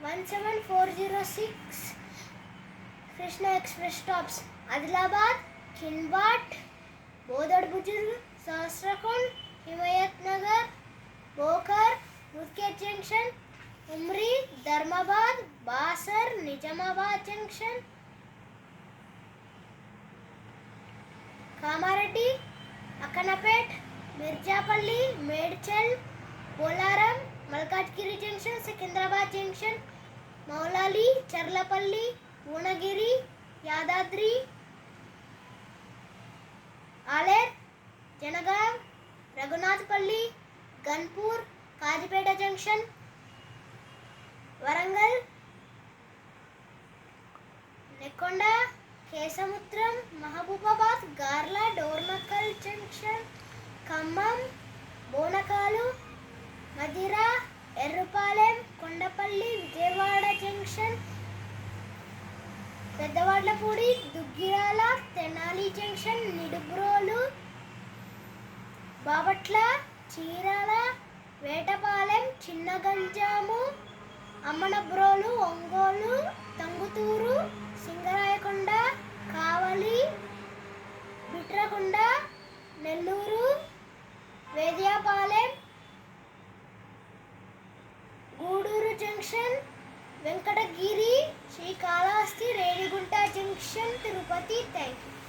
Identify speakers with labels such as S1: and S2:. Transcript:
S1: 17406 Krishna Express stops Adilabad, Kinbat, Bodad Bujurg, Sahasrakund, Himayat Nagar, Bokar, Mudke Junction, Umri, Dharmabad, Basar, Nijamabad Junction, Kamareddy, Akanapet, Mirjapalli, Medchal, Polaram, Malkajgiri Junction, Secunderabad Junction, Maulali, Charlapalli, Punagiri, Yadadri, Aler, Janagaon, Raghunathpalli, Ganpur, Kajipeta Junction, Warangal, Nekonda, Kesamutram, Mahabubabad, Garla, Dormakal Junction, Khammam, Bonakalu, Madira, Errupalem, Kondapalli, Vijayawada Junction, Peddavadlapudi, Duggirala, Tenali Junction, Nidubrolu, Babatla, Chirala, Vetapalem, Chinnaganjamu, Amanabrolu, Ongolu, Tanguturu, Singarayakonda, Kavali, Bitrakonda, Nelluru, Vediyapalem, Guduru Junction, Venkatagiri, Srikalahasti, Redigunta Junction, Tirupati. Thank you.